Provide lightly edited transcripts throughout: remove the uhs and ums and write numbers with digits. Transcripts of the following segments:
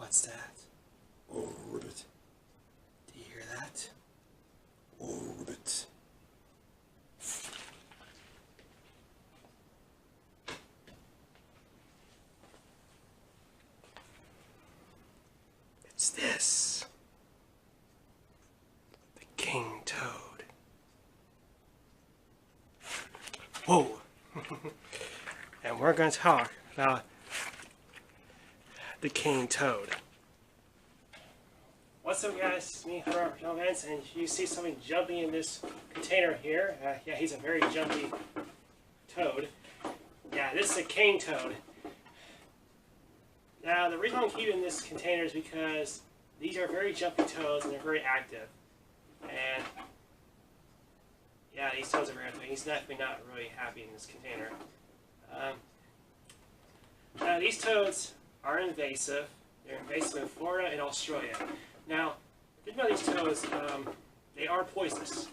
What's that? Oh, ribbit. Do you hear that? Oh, ribbit. It's this. The king toad. Whoa! And we're going to talk about the king toad. What's up, guys? It's me, Reptile, and you see something jumping in this container here. Yeah, he's a very jumpy toad. Yeah, this is a king toad. Now, the reason I'm keeping this container is because these are very jumpy toads and they're very active. And yeah, these toads are very active. He's definitely not really happy in this container. Now, these toads are invasive. They're invasive in Florida and Australia. Now, think about these toads. They are poisonous.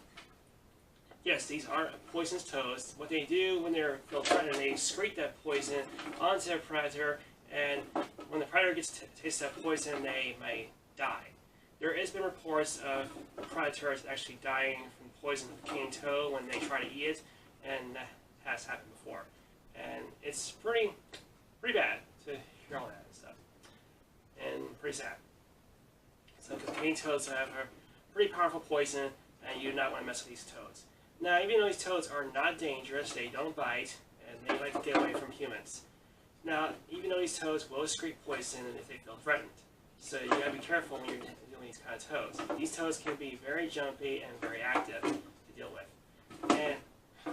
Yes, these are poisonous toads. What they do when they're threatened, they excrete that poison onto their predator, and when the predator gets to taste that poison, they may die. There has been reports of predators actually dying from poison of king toad when they try to eat it, and that has happened before. And it's pretty bad to hear all that and stuff, and pretty sad. So, because king toads have a pretty powerful poison, and you do not want to mess with these toads. Now, even though these toads are not dangerous, they don't bite, and they like to get away from humans. Now, even though these toads will excrete poison if they feel threatened, so you gotta be careful when you're dealing with these kind of toads. These toads can be very jumpy and very active to deal with. And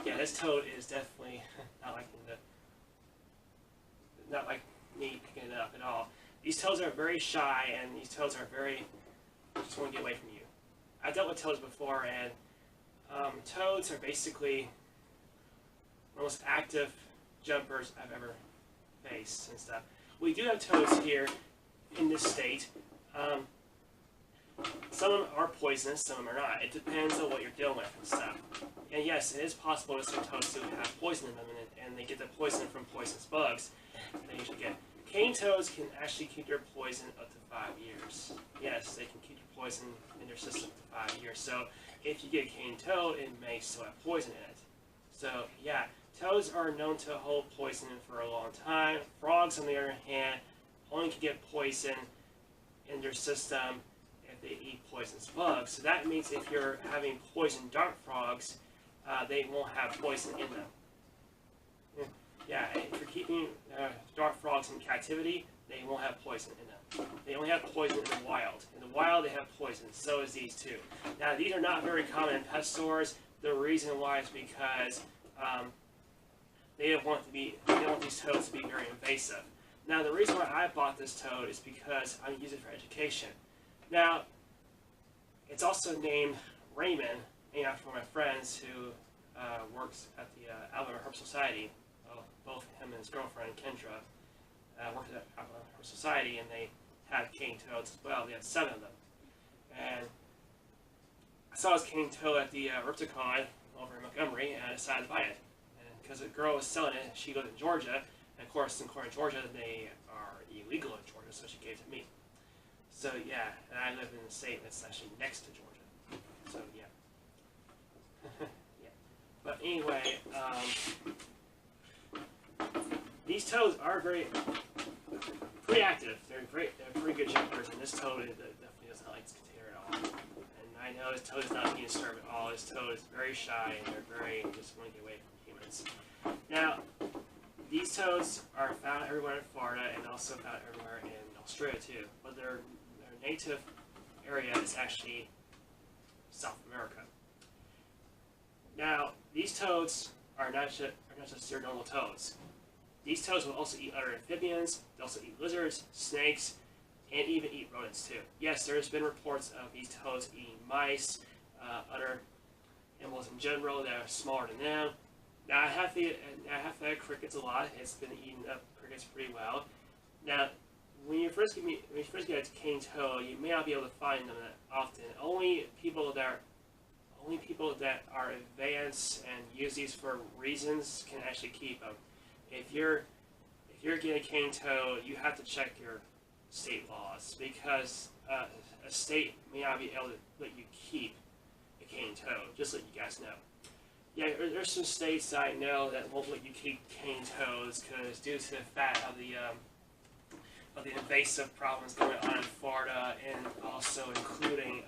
yeah, this toad is definitely not like me picking it up at all. These toads are very shy, and these toads are just want to get away from you. I've dealt with toads before, and toads are basically the most active jumpers I've ever faced and stuff. We do have toads here in this state. Some of them are poisonous, some of them are not. It depends on what you're dealing with and stuff. And yes, it is possible that some toads do have poison in them, and they get the poison from poisonous bugs. They usually get. Cane toads can actually keep their poison up to 5 years. Yes, they can keep your poison in their system up to 5 years. So if you get a cane toad, it may still have poison in it. So yeah, toads are known to hold poison for a long time. Frogs, on the other hand, only can get poison in their system if they eat poisonous bugs. So that means if you're having poisoned dart frogs, they won't have poison in them. Yeah, if you're keeping dart frogs in captivity, they won't have poison in them. They only have poison in the wild. In the wild, they have poison. So is these two. Now, these are not very common in pet stores. The reason why is because they don't want these toads to be very invasive. Now, the reason why I bought this toad is because I use it for education. Now, it's also named Raymond, after one of my friends who works at the Alabama Herp Society. Both him and his girlfriend, Kendra, worked at the Herp Society, and they had cane toads as well. They had 7 of them. And I saw this cane toad at the Reptile over in Montgomery, and I decided to buy it. And because the girl was selling it, she lived in Georgia, and of course, in Georgia, they are illegal in Georgia, so she gave it to me. So yeah, and I live in the state that's actually next to Georgia. So yeah. Yeah. But anyway, these toads are pretty active. They're pretty good jumpers, and this toad definitely does not like this container at all. And I know this toad is not being disturbed at all. This toad is very shy, and they're just want to get away from humans. Now, these toads are found everywhere in Florida, and also found everywhere in Australia too. But their native area is actually South America. Now, these toads are not just your normal toads. These toads will also eat other amphibians, they also eat lizards, snakes, and even eat rodents too. Yes, there's been reports of these toads eating mice, other animals in general that are smaller than them. Now, I have fed crickets a lot. It's been eating up crickets pretty well. Now, when you first get a cane toad, you may not be able to find them that often. Only people that are advanced and use these for reasons can actually keep them. If you're getting a cane toad, you have to check your state laws because a state may not be able to let you keep a cane toad, just so you guys know. Yeah, there's some states I know that won't let you keep cane toads because due to the fact of the invasive problems going on in Florida and also including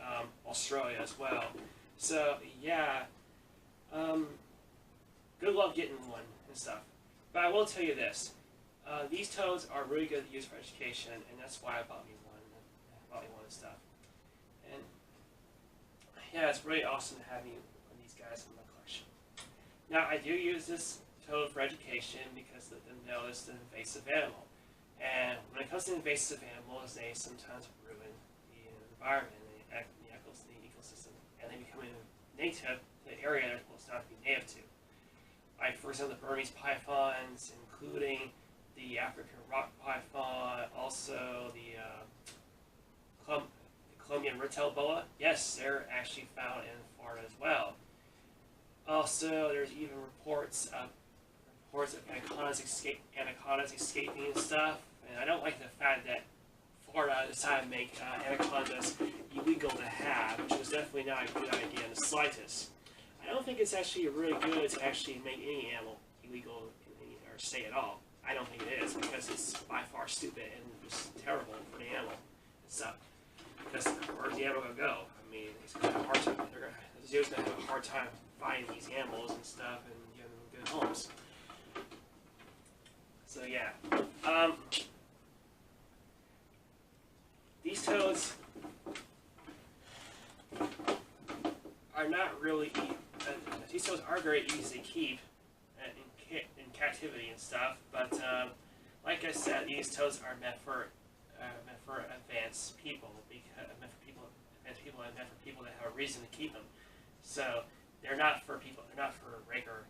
Australia as well. So yeah, good luck getting one and stuff. But I will tell you this: these toads are really good to use for education, and that's why I bought me one. And stuff. And yeah, it's really awesome to have these guys in my collection. Now I do use this toad for education because of the notice an invasive animal. And when it comes to invasive animals, they sometimes ruin the environment and the ecosystem, and they become native to the area they're supposed not to be native to. Like, for example, the Burmese pythons, including the African rock python, also the Colombian reptile boa. Yes, they're actually found in Florida as well. Also, there's even reports of anacondas escaping and stuff. And I don't like the fact that Florida decided to make anacondas illegal to have, which was definitely not a good idea in the slightest. I don't think it's actually really good to actually make any animal illegal in any or state at all. I don't think it is, because it's by far stupid and just terrible for the animal and stuff. Because where's the animal gonna go? I mean, it's gonna have a hard time. The zoo's gonna have a hard time finding these animals and stuff and giving them good homes. So yeah, these toads are not really. These toads are very easy to keep in captivity and stuff, but like I said, these toads are meant for advanced people, meant for people that have a reason to keep them. So they're not for people. They're not for regular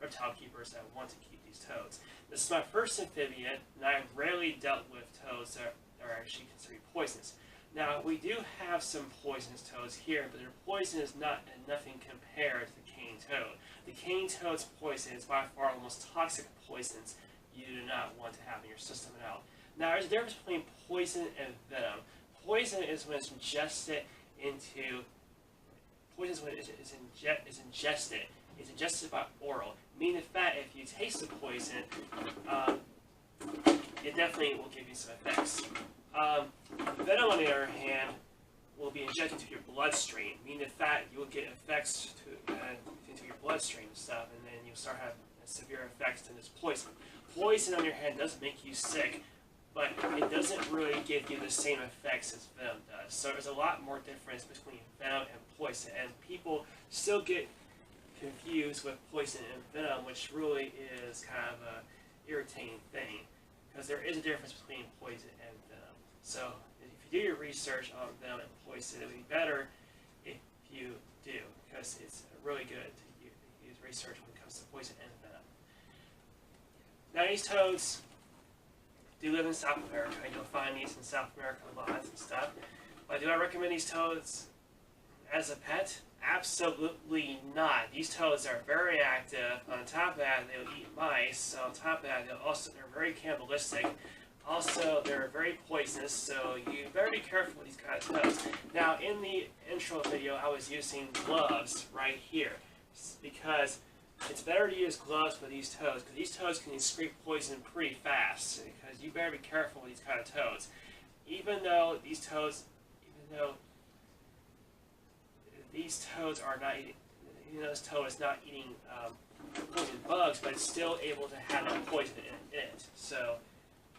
reptile keepers that want to keep these toads. This is my first amphibian, and I've rarely dealt with toads that are actually considered poisonous. Now, we do have some poisonous toads here, but their poison is nothing compared to the cane toad. The cane toad's poison is by far the most toxic poisons you do not want to have in your system at all. Now, there's a difference between poison and venom. Poison is when it's ingested into. Poison is when it's ingested. It's ingested by oral. Meaning that if you taste the poison, it definitely will give you some effects. Venom, on the other hand, will be injected into your bloodstream, meaning that you will get effects into your bloodstream and stuff, and then you'll start having severe effects to this poison. Poison, on your hand, does make you sick, but it doesn't really give you the same effects as venom does. So there's a lot more difference between venom and poison, and people still get confused with poison and venom, which really is kind of an irritating thing, because there is a difference between poison and venom. So if you do your research on venom and poison, it would be better if you do, because it's really good to use research when it comes to poison and venom. Now, these toads do live in South America. You'll find these in South America lots and stuff. But do I recommend these toads as a pet? Absolutely not. These toads are very active. On top of that, they'll eat mice. On top of that, they're very cannibalistic. Also, they're very poisonous, so you better be careful with these kind of toads. Now, in the intro video, I was using gloves right here, because it's better to use gloves for these toads, because these toads can excrete poison pretty fast, because you better be careful with these kind of toads. Even though these toads are not eating, this toad is not eating poison bugs, but it's still able to have that poison in it. So,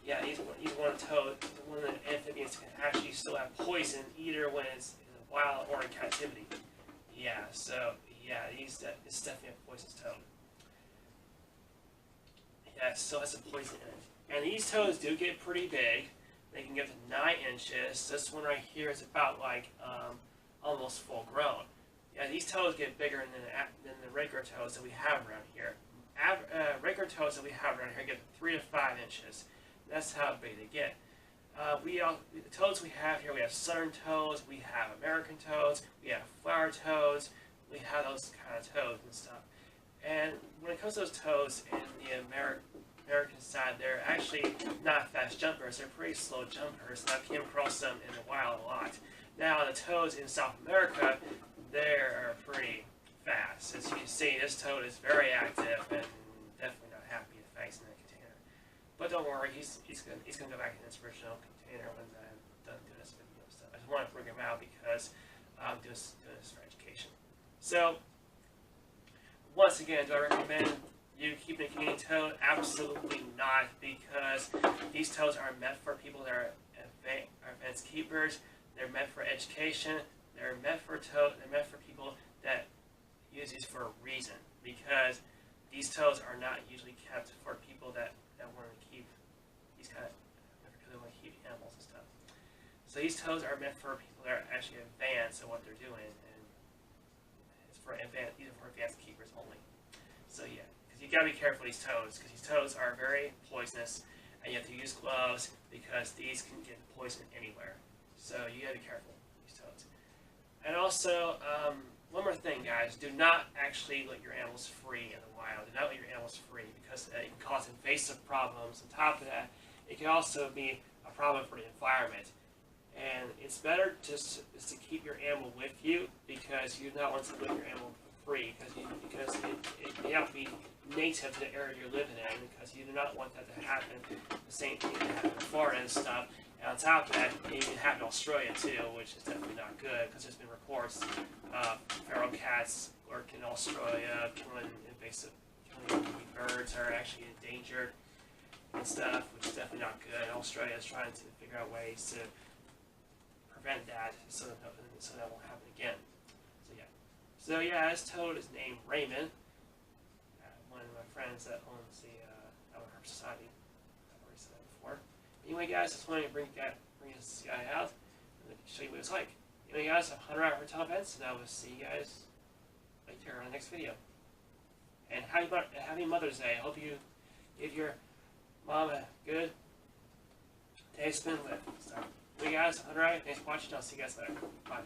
yeah, he's one of the amphibians can actually still have poison either when it's in the wild or in captivity. Yeah, so yeah, it's definitely a poisonous toad. Yeah, it still has some poison in it. And these toads do get pretty big. They can get to 9 inches. This one right here is about like almost full grown. Yeah, these toads get bigger than the regular toads that we have around here. Regular toads that we have around here get 3 to 5 inches. That's how big they get. The toads we have here, we have southern toads, we have American toads, we have flower toads, we have those kind of toads and stuff. And when it comes to those toads in American side, they're actually not fast jumpers. They're pretty slow jumpers, and I've came across them in the wild a lot. Now, the toads in South America, they're pretty fast. As you can see, this toad is very active and definitely not happy with eggs in the container. But don't worry, he's gonna go back in his original container when I'm done doing this video. So I just want to bring him out because I'm doing this for education. So once again, do I recommend you keeping a cane toad? Absolutely not, because these toads are meant for people that are advanced keepers. They're meant for education. They're meant for people that use these for a reason, because these toads are not usually kept for people that want to keep these kind of, because they want to keep animals and stuff. So these toads are meant for people that are actually advanced in what they're doing, and it's for advanced. These are for advanced keepers only. So yeah, because you gotta be careful with these toads, because these toads are very poisonous, and you have to use gloves because these can get poison anywhere. So you gotta be careful with these toads. And also, one more thing, guys: do not actually let your animals free in the wild. Do not let your animals free, because it can cause invasive problems. On top of that, it can also be a problem for the environment. And it's better just to keep your animal with you, because you do not want to let your animal free, because it may not be native to the area you're living in, because you do not want that to happen. The same thing that happened in Florida and stuff. And on top of that, it can happen in Australia too, which is definitely not good, because there's been reports of feral cats lurking in Australia, killing birds are actually endangered and stuff, which is definitely not good. And Australia is trying to figure out ways to prevent that, so that won't happen again. So yeah, this toad is named Raymond. One of my friends that owns the Allen Herb Society. I've already said that before. Anyway, guys, just wanted to bring this guy out and show you what it's like. Anyway, guys, I'm Hunter out for Reptile Events, and I will see you guys later on the next video. And happy Mother's Day. I hope you give your mom a good day to spend with. So, anyway, guys, Hunter out. Thanks for watching. I'll see you guys later. Bye.